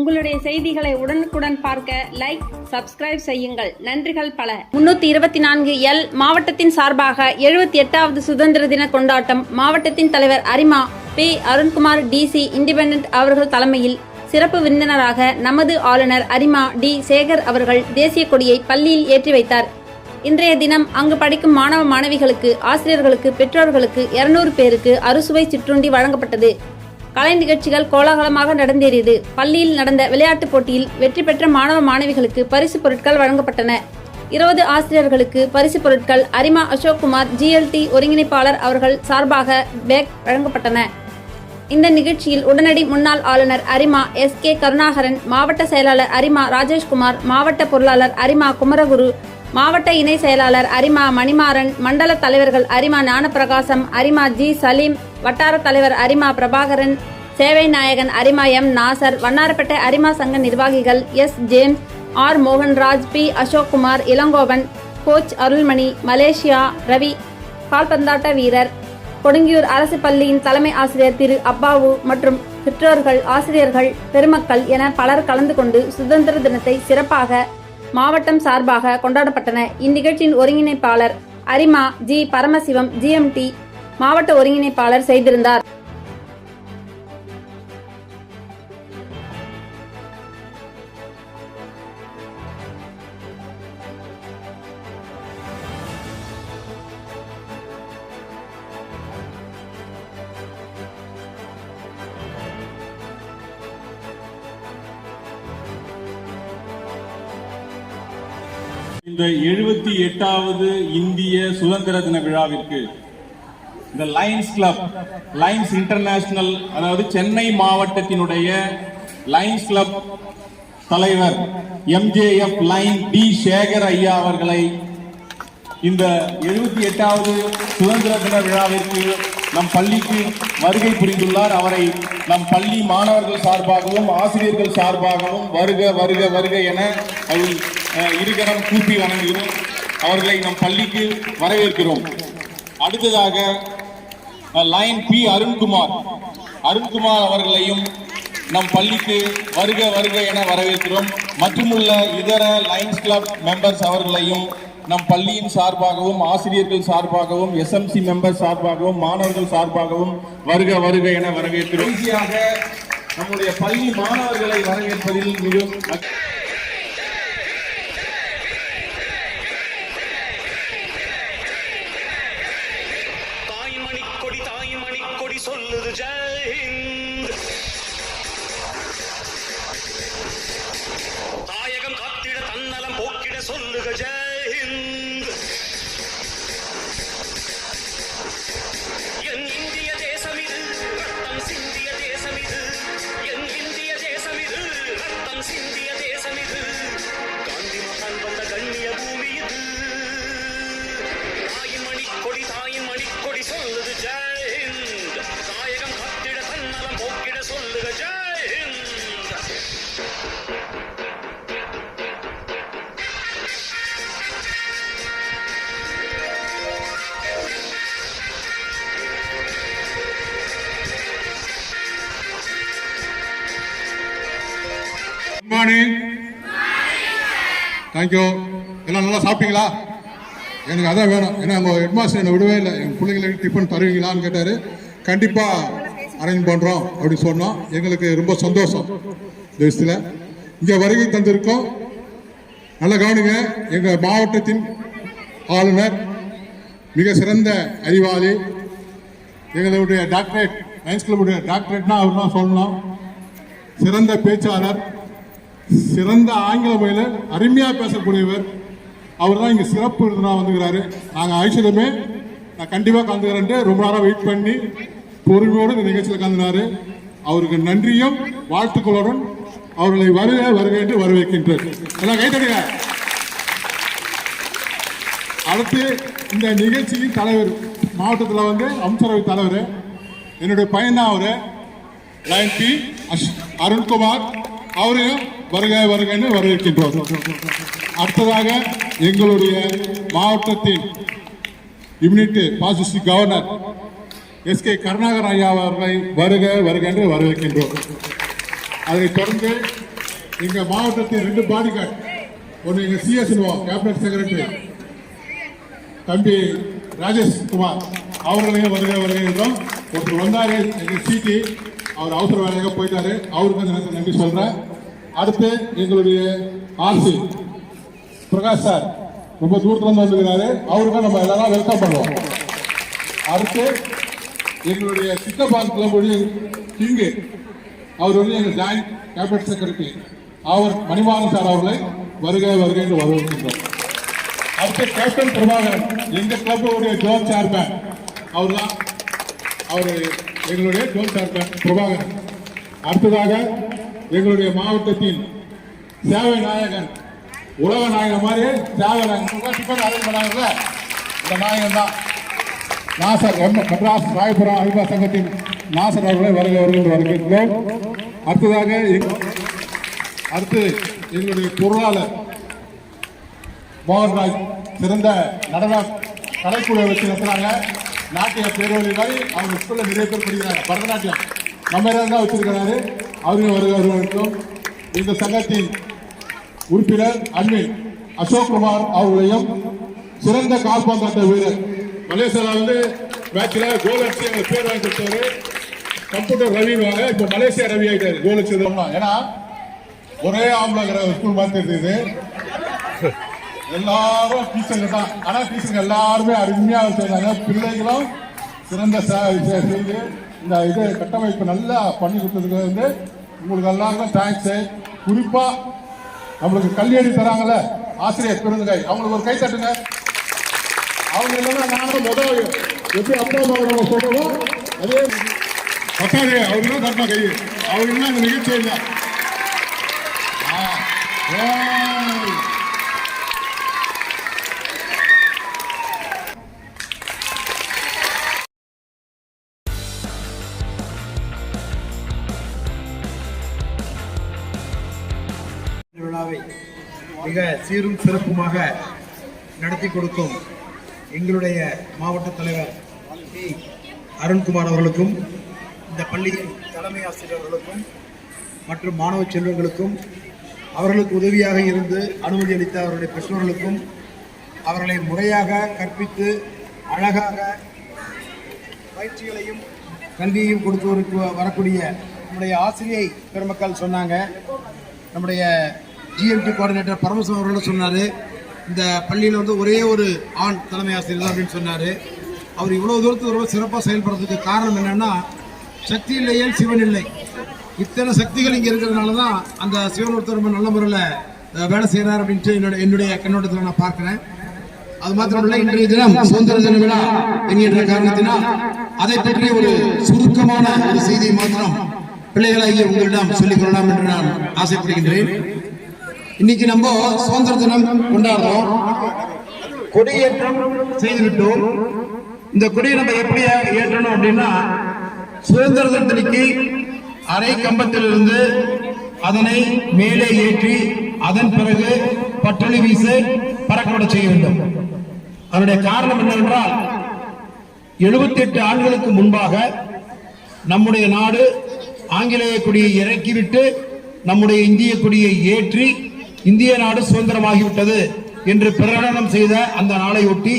உங்களுடைய செய்திகளை உடனுக்குடன் பார்க்க லைக், சப்ஸ்கிரைப் செய்யுங்கள். நன்றிகள் பல. 324 மாவட்டத்தின் சார்பாக 78வது சுதந்திர தின கொண்டாட்டம் மாவட்டத்தின் தலைவர் அரிமா பி. அருண்குமார் DC இண்டிபெண்டன்ட் அவர்கள் தலைமையில் சிறப்பு விருந்தினராக நமது ஆளுநர் அரிமா டி. சேகர் அவர்கள் தேசிய கொடியை பள்ளியில் ஏற்றி வைத்தார். இன்றைய தினம் அங்கு படிக்கும் மாணவ மாணவிகளுக்கு, ஆசிரியர்களுக்கு, பெற்றோர்களுக்கு 200 பேருக்கு அறுசுவை சிற்றுண்டி வழங்கப்பட்டது. கலை நிகழ்ச்சிகள் கோலாகலமாக நடந்தேறியது. பள்ளியில் நடந்த விளையாட்டுப் போட்டியில் வெற்றி பெற்ற மாணவ மாணவிகளுக்கு பரிசு பொருட்கள் வழங்கப்பட்டன. 20 ஆசிரியர்களுக்கு பரிசு பொருட்கள் அரிமா அசோக்குமார் GLT ஒருங்கிணைப்பாளர் அவர்கள் சார்பாக பேக் வழங்கப்பட்டன. இந்த நிகழ்ச்சியில் உடனடி முன்னாள் ஆளுநர் அரிமா SK கருணாகரன், மாவட்ட செயலாளர் அரிமா ராஜேஷ்குமார், மாவட்ட பொருளாளர் அரிமா குமரகுரு, மாவட்ட இணை செயலாளர் அரிமா மணிமாறன், மண்டல தலைவர்கள் அரிமா ஞானப்பிரகாசம், அரிமா G. சலீம், வட்டார தலைவர் அரிமா பிரபாகரன், சேவை நாயகன் அரிமா M. நாசர், வண்ணாரப்பேட்டை அரிமா சங்க நிர்வாகிகள் S. James, R. Mohanraj, P. Ashokkumar, Elangovan, coach Arulmani, Malaysia Ravi, கால்பந்தாட்ட வீரர், கொடுங்கியூர் அரசு பள்ளியின் தலைமை ஆசிரியர் திரு அப்பாவு மற்றும் பெற்றோர்கள், ஆசிரியர்கள் பெருமக்கள் என பலர் கலந்து கொண்டு சுதந்திர தினத்தை சிறப்பாக மாவட்டம் சார்பாக கொண்டாடப்பட்டன. இந்நிகழ்ச்சியின் ஒருங்கிணைப்பாளர் அரிமா G. பரமசிவம் GMT மாவட்ட ஒருங்கிணைப்பாளர் செய்திருந்தார். இந்த 78வது இந்திய சுதந்திர தின விழாவிற்கு இந்த லயன்ஸ் கிளப், லயன்ஸ் இன்டர்நேஷனல், அதாவது சென்னை மாவட்டத்தினுடைய லயன்ஸ் கிளப் தலைவர் MJF லைன் D. சேகர் ஐயா அவர்களை இந்த 78வது சுதந்திர தின விழாவிற்கு நம் பள்ளிக்கு வருகை புரிந்துள்ளார். அவரை நம் பள்ளி மாணவர்கள் சார்பாகவும் ஆசிரியர்கள் சார்பாகவும் வருக வருக வருக என இருகரம் கூப்பி வணங்குகிறோம். அவர்களை நம் பள்ளிக்கு வரவேற்கிறோம். அடுத்ததாக லைன் P. அருண்குமார் அவர்களையும் நம் பள்ளிக்கு வருக வருக என வரவேற்கிறோம். மற்றுமுள்ள இதர லைன்ஸ் கிளப் மெம்பர்ஸ் அவர்களையும் நம் பள்ளியின் சார்பாகவும், ஆசிரியர்கள் சார்பாகவும், SMC மெம்பர்ஸ் சார்பாகவும், மாணவர்கள் சார்பாகவும் வருக வருக என வரவேற்கிறோம். ஈஸியாக நம்முடைய பள்ளி மாணவர்களை வரவேற்பதில் மிகவும் சொல்லுது ஜெய் ஹிந்த். தாயகம் காத்திட தன்னலம் போக்கிட சொல்லுக ஜெய் ஹிந்த். என் இந்திய தேசம் இது, ரத்தம் சிந்திய தேசம் இது. என் இந்திய தேசம் இது, ரத்தம் சிந்திய தேசம் இது. காந்தி மகான் வந்த கண்ணிய பூமி இது. தாயின் மணிக்கொடி, தாயின் மணிக்கொடி சொல்லுது ஜெய். Good morning. தேங்க்யூ. எல்லாம் நல்லா சாப்பிட்டீங்களா? எனக்கு அதான் வேணும். ஏன்னா உங்கள் ஹெட்மாஸ்டர் என்னை விடவே இல்லை. எங்கள் பிள்ளைங்களுக்கு டிஃபன் தருவீங்களான்னு கேட்டார். கண்டிப்பாக அரேஞ்ச் பண்ணுறோம் அப்படின்னு சொன்னோம். எங்களுக்கு ரொம்ப சந்தோஷம். இந்த விஷயத்தில் இங்கே வருகை தந்திருக்கோம். நல்லா கவனிங்க. எங்கள் மாவட்டத்தின் ஆளுநர், மிக சிறந்த அறிவாளி, எங்களுடைய டாக்டரேட், லயன்ஸ் கிளப்புடைய டாக்டரேட்னா அவர் தான் சொல்லணும். சிறந்த பேச்சாளர், சிறந்த ஆங்கில மொழியில் அருமையாக பேசக்கூடியவர். அவர் தான் இங்கே சிறப்பு விருந்தினராக வந்துக்கிறாரு. நாங்கள் ஐஸ்வர்யமே நான் கண்டிப்பாக கலந்துக்கிறேன்ட்டு ரொம்ப நேரம் வெயிட் பண்ணி பொறுமையோடு இந்த நிகழ்ச்சியில் கலந்துனாரு. அவருக்கு நன்றியும் வாழ்த்துக்களுடன் அவர்களை வருக வருக என்று வரவேற்கின்றார். எல்லாம் கைத்தடுங்க. அடுத்து இந்த நிகழ்ச்சியின் தலைவர், மாவட்டத்தில் வந்து அமைச்சரவை தலைவர், என்னுடைய பையன் தான் அவர், லைன் P. அருண்குமார், அவரையும் வருக வருக என்று வரவேற்கின்றோம். அடுத்ததாக எங்களுடைய மாவட்டத்தின் unit fascist governor SK Karunakaran ஐயா அவர்களை வருக வருக என்று வரவேற்கின்றோம். அதைத் தொடர்ந்து எங்க மாவட்டத்தின் 2 பாடிகார்டு, ஒன்னு எங்க சிஎஸ்ஓ கேபினட் செக்ரட்டரி தம்பி ராஜேஷ் குமார் அவர்களையும் வருகிறோம். ஒருத்தர் வந்தாரு எங்க சிடி, அவர் அவசர வேலையாக போயிட்டாரு, அவருக்கு எனக்கு நன்றி சொல்றேன். அடுத்து எங்களுடைய ஆர்சி பிரகாஷ் சார் ரொம்ப தூரத்துல இருந்து வந்துருக்கிறாரு, அவருக்கும் நம்ம எல்லாரும் வெல்கம் பண்ணுவோம். அடுத்து எங்களுடைய சித்தபால் கிளம்புடைய கிங்கு, அவர் வந்து எங்க ஜாயிண்ட் கேபினட் செக்ரட்டரி அவர் மணிமாறன் சார் அவர்களை வருக என்று வரவேற்கின்றோம். அடுத்து கேப்டன் பிரபாகரன் எங்க கிளப்புடைய ஜோன் சேர்மேன், அவர் எங்களுடைய ஜோன் சேர்மேன் பிரபாகரன். அடுத்ததாக எங்களுடைய மாவட்டத்தின் சேவை நாயகன், உலக நாயகன் மாதிரி சேவை நாயகன் அரேஞ்ச் பண்ணாங்கல்ல, இந்த நாயகன் தான் நாசர், மெட்ராஸ் ராயபுரம் அல்வா சங்கத்தின் நாசர் அவர்களை வருக வரவேற்கிறோம். அடுத்து எங்களுடைய பொருளாளர் மோகன்ராஜ் சிறந்த நடன கலைக்குழு வச்சு நடத்துறாங்க. நாட்டிய பேரொழி மாதிரி அவங்க ஸ்கூல்ல நிறைய பேர் படிக்கிறாங்க, பரதநாட்டியம் நம்ம தான் வச்சிருக்கிறாரு, அவரையும் வருகிறோம். இந்த சங்கத்தின் உறுப்பினர் அன்பில் அசோக் குமார் அவர்களையும் சிறந்த கால்பந்தாட்ட வீரர், மலேசியாவில் வந்து மேட்ச்ல கோல் அடிச்சு எங்களுக்கு பேர் வாங்கி கொடுத்தாரு. கம்ப்யூட்டர் ரவிவாங்க, இப்ப மலேசியா ரவி ஆகிட்டாரு கோல் அடிச்சது. ஏன்னா ஒரே ஆம்பளை ஸ்கூல் மாதிரி இருக்குது, எல்லாரும் டீச்சருங்க தான். ஆனா டீச்சருங்க எல்லாருமே அருமையா வச்சிருந்தாங்க. பிள்ளைகளும் சிறந்த செய்து இந்த இது கட்டமைப்பு நல்லா பண்ணி கொடுத்ததுக்கு வந்து உங்களுக்கு எல்லாருக்கும் தேங்க்ஸ். குறிப்பா நம்மளுக்கு கல்வி தராங்கல்ல ஆசிரியர் பெருந்துகை, அவங்களுக்கு ஒரு கை தட்டுங்க. அவங்க இல்லைன்னா நானும் முதல் எப்படி அப்பா அம்மா நம்ம சொல்றோம் அதே பத்தாது, அவங்க தான் தட்டணும் கை, அவங்க இல்லைன்னா அந்த நிகழ்ச்சி இல்லை. விழாவை மிக சீரும் சிறப்புமாக நடத்தி கொடுக்கும் எங்களுடைய மாவட்ட தலைவர் பி அருண்குமார் அவர்களுக்கும், இந்த பள்ளியின் தலைமை ஆசிரியர்களுக்கும் மற்றும் மாணவ செல்வங்களுக்கும், அவர்களுக்கு உதவியாக இருந்து அனுமதி அளித்த அவருடைய பெற்றோர்களுக்கும், அவர்களை முறையாக கற்பித்து அழகாக பயிற்சிகளையும் கல்வியையும் கொடுத்தவருக்கு வரக்கூடிய நம்முடைய ஆசிரியை பெருமக்கள் சொன்னாங்க. நம்முடைய ஜிஎம்டி கோஆர்டினேட்டர் பரமசிவம் அவர்களும் சொன்னார், இந்த பள்ளியில் வந்து ஒரே ஒரு ஆண் தலைமை ஆசிரியர் தான் அப்படின்னு சொன்னார். அவர் இவ்வளோ தூரத்துக்கு ரொம்ப சிறப்பாக செயல்படுறதுக்கு காரணம் என்னென்னா, சக்தி இல்லையே சிவன் இல்லை. இத்தனை சக்திகள் இங்கே இருக்கிறதுனால தான் அந்த சிவன் ஒருத்தர் ரொம்ப நல்ல முறையில் வேலை செய்கிறார் அப்படின்ட்டு என்னுடைய கண்ணோட்டத்தில் நான் பார்க்குறேன். அது மாத்திரமல்ல, இன்றைய தினம் சுதந்திர தின விழா என்கின்ற காரணத்தினால் அதை பற்றி ஒரு சுருக்கமான ஒரு செய்தியை மாத்திரம் பிள்ளைகளாகிய உங்களிடம் சொல்லிக் கொள்ளலாம் என்று நான் ஆசைப்படுகின்றேன். இன்னைக்கு நம்ம சுதந்திர தினம் கொண்டாடுறோம், கொடியேற்றம் செய்துவிட்டோம். இந்த கொடியை நம்ம எப்படி ஏற்றணும் அப்படின்னா, சுதந்திர தினத்திற்கு அரை கம்பத்திலிருந்து அதனை மேலே ஏற்றி அதன் பிறகு பட்டொலி வீச பறக்கப்பட செய்ய வேண்டும். அதனுடைய காரணம் என்னவென்றால், 78 ஆண்டுகளுக்கு முன்பாக நம்முடைய நாடு ஆங்கிலேய கொடியை இறக்கிவிட்டு நம்முடைய இந்திய கொடியை ஏற்றி இந்திய நாடு சுதந்திரமாகிவிட்டது என்று பிரகடனம் செய்த அந்த நாளை ஒட்டி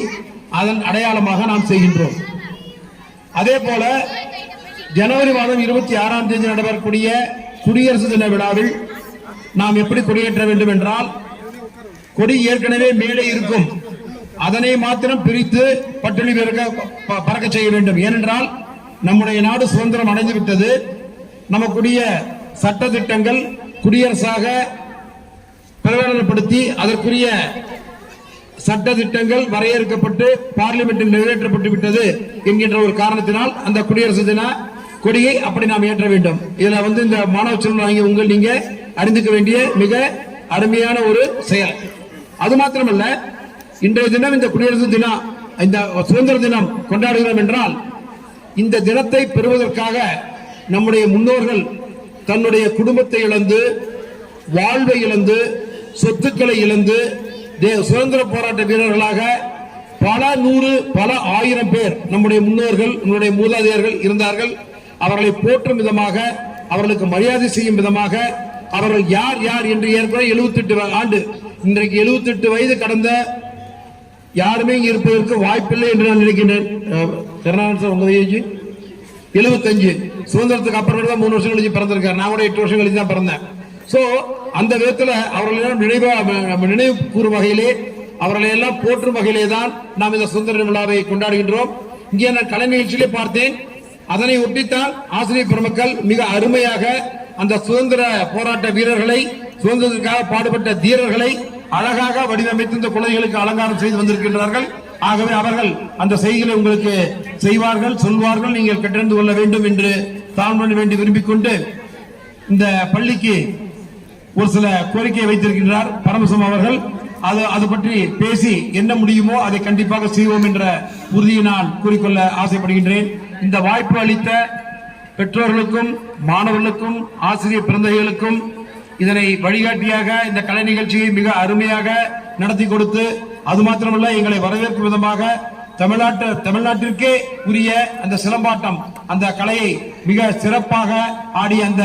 அதன் அடையாளமாக நாம் செய்கின்றோம். அதே போல ஜனவரி மாதம் 26ஆம் தேதி நடைபெறக்கூடிய குடியரசு தின விழாவில் நாம் எப்படி கொடியேற்ற வேண்டும் என்றால், கொடி ஏற்கனவே மேலே இருக்கும், அதனை மாத்திரம் பிரித்து பட்டொலி பறக்க செய்ய வேண்டும். ஏனென்றால் நம்முடைய நாடு சுதந்திரம் அடைந்து விட்டது. நமக்குரிய சட்ட திட்டங்கள் குடியரசாக பிரகடனப்படுத்தி அதற்குரிய சட்ட திட்டங்கள் வரையறுக்கப்பட்டு பார்லிமெண்டில் நிறைவேற்றப்பட்டு விட்டது என்கின்ற ஒரு காரணத்தினால் அந்த குடியரசு தின கொடியை அப்படி நாம் ஏற்ற வேண்டும். இதுல வந்து இந்த மாணவ செல்வம் நீங்க அறிந்துக்க வேண்டிய மிக அருமையான ஒரு செயல். அது மாத்திரமல்ல, இன்றைய தினம் இந்த குடியரசு தினம், இந்த சுதந்திர தினம் கொண்டாடுகிறோம் என்றால், இந்த தினத்தை பெறுவதற்காக நம்முடைய முன்னோர்கள் தன்னுடைய குடும்பத்தை இழந்து, வாழ்வை இழந்து, சொத்துக்களை இழந்து, சுதந்திர போராட்ட வீரர்களாக பல நூறு பல ஆயிரம் பேர் நம்முடைய முன்னோர்கள், நம்முடைய மூதாதையர்கள் இருந்தார்கள். அவர்களை போற்றும் விதமாக, அவர்களுக்கு மரியாதை செய்யும் விதமாக, அவர்கள் யார் யார் என்று ஏற்கனவே 78 ஆண்டு, இன்றைக்கு 78 வயது கடந்த யாருமே இங்க இருப்பதற்கு வாய்ப்பில்லை என்று நான் நினைக்கின்றேன். கருணாநிதி சார் உங்க ஏஜ் 75, சுதந்திரத்துக்கு அப்புறம் தான் 3 வருஷம் கழிச்சு பிறந்திருக்காரு. நான் கூட 8 வருஷம் கழிச்சு தான் பிறந்தேன். சோ அந்த விதத்துல அவர்களெல்லாம் நினைவு கூறும் வகையிலே, அவர்களை எல்லாம் போற்றும் வகையிலே தான் நாம் இந்த சுதந்திர விழாவை கொண்டாடுகின்றோம். இங்கே நான் கலை நிகழ்ச்சியிலே பார்த்தேன், அதனை ஒட்டித்தான் ஆசிரியர் பெருமக்கள் மிக அருமையாக அந்த சுதந்திர போராட்ட வீரர்களை, சுதந்திரத்திற்காக பாடுபட்ட தீரர்களை அழகாக வடிவமைத்து இந்த குழந்தைகளுக்கு அலங்காரம் செய்து வந்திருக்கின்றார்கள். ஆகவே அவர்கள் அந்த செய்திகளை உங்களுக்கு செய்வார்கள், சொல்வார்கள். நீங்கள் கற்றறிந்து கொள்ள வேண்டும் என்று தான் வேண்டி விரும்பிக் கொண்டு இந்த பள்ளிக்கு ஒரு சில கோரிக்கையை வைத்திருக்கின்றார் பரமசிவம் அவர்கள். அது பற்றி பேசி என்ன முடியுமோ அதை கண்டிப்பாக செய்வோம் என்ற உறுதியை நான் கூறிக்கொள்ள ஆசைப்படுகின்றேன். இந்த வாய்ப்பு அளித்த பெற்றோர்களுக்கும் மாணவர்களுக்கும் ஆசிரியர் பிறந்தகைகளுக்கும் இதனை வழிகாட்டியாக இந்த கலை நிகழ்ச்சியை மிக அருமையாக நடத்தி கொடுத்து, அது மாத்திரமல்ல எங்களை வரவேற்கும் விதமாக தமிழ்நாட்டிற்கே உரிய அந்த சிலம்பாட்டம் அந்த கலையை மிக சிறப்பாக ஆடிய அந்த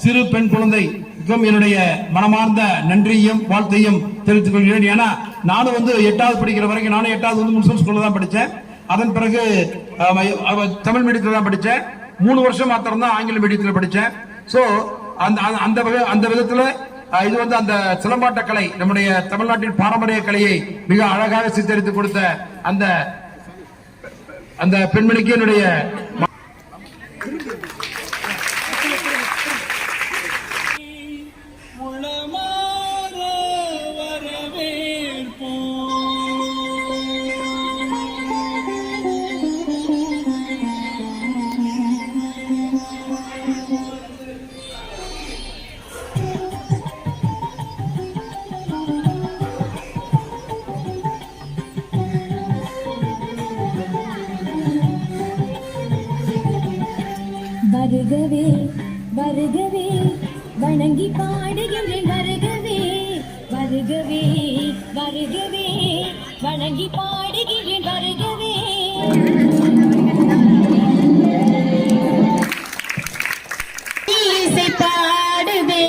சிறு பெண் குழந்தைக்கும் என்னுடைய மனமார்ந்த நன்றியையும் வாழ்த்தையும் தெரிவித்துக் கொள்கிறேன். ஏன்னா நானும் 8வது படிக்கிற வரைக்கும், நானும் 8வது முஸ்லிம் ஸ்கூல்ல தான் படித்தேன். அதன் பிறகு தமிழ் மீடியத்தில் தான் படித்தேன். 3 வருஷம் மாத்திரம் தான் ஆங்கில மீடியத்தில் படித்தேன். சோ அந்த விதத்துல இது அந்த சிலம்பாட்ட கலை, நம்முடைய தமிழ்நாட்டின் பாரம்பரிய கலையை மிக அழகாக சித்தரித்து கொடுத்த அந்த பெண்மணிக்கு என்னுடைய வருகவே வருகவே வணங்கி பாடுகின்றேன். வருகவே வருகவே வருகவே வணங்கி பாடுகின்றேன். வருகவே இசை பாடுவே.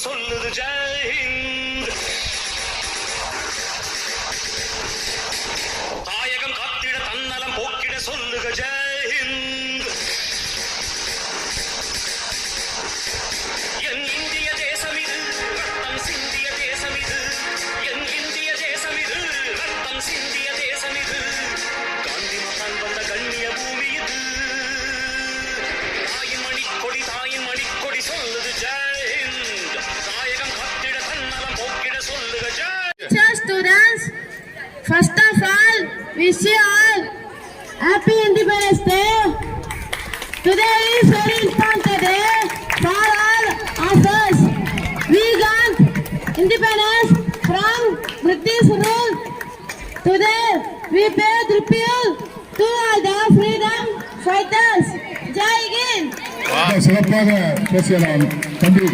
சொல்லுது ஜெய் ஹிந்த். தாயகம் காத்திட தன்னலம் போக்கிட சொல்லுக ஜெய் ஹிந்த். என் இந்திய தேசம் இது, ரத்தம் சிந்திய தேசம் இது. என் இந்திய தேசம் இது, ரத்தம் சிந்திய தேசம் இது. காந்தி மகான் வந்த கண்ணிய பூமி இது. தாயின் மணிக்கொடி சொல்லுது Jai. Students, first of all, wish you all happy Independence Day. Today is very important day for all of us. We got independence from British rule. Today we pay tribute to all the freedom fighters. Jai Hind. சிறப்பாக பேசியலாம் தம்பி.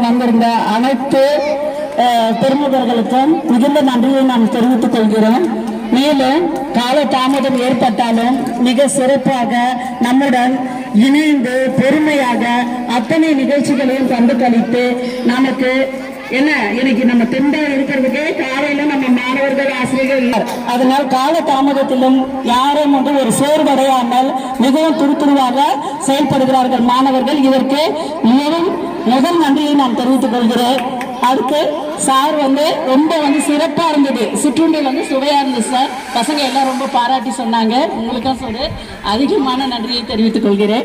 வந்திருந்த அனைத்து பெருமகர்களுக்கும் மிகுந்த நன்றியை நாம் தெரிவித்துக் கொள்கிறோம். மேலும் கால தாமதம் ஏற்பட்டாலும் மிக சிறப்பாக நம்முடன் இணைந்து பெருமையாக அத்தனை நிகழ்ச்சிகளையும் கண்டு கழித்து நமக்கு என்ன இன்னைக்கு நம்ம தெண்டா இருக்கிறதுக்கு காலையில நம்ம மாணவர்கள் ஆசிரியர்கள் இல்லை. அதனால் கால தாமதத்திலும் யாரும் வந்து ஒரு சோர்வடையாமல் மிகவும் துருதுருவாக செயல்படுகிறார்கள் மாணவர்கள். இதற்கு மிகவும் முதல் நன்றியை நான் தெரிவித்துக் கொள்கிறேன். அடுத்து சார் வந்து ரொம்ப வந்து சிறப்பா இருந்தது, சிற்றுண்டி வந்து சுவையா இருந்தது சார். பசங்க எல்லாம் ரொம்ப பாராட்டி சொன்னாங்க. உங்களுக்கும் சொல்லு அதிகமான நன்றியை தெரிவித்துக் கொள்கிறேன்.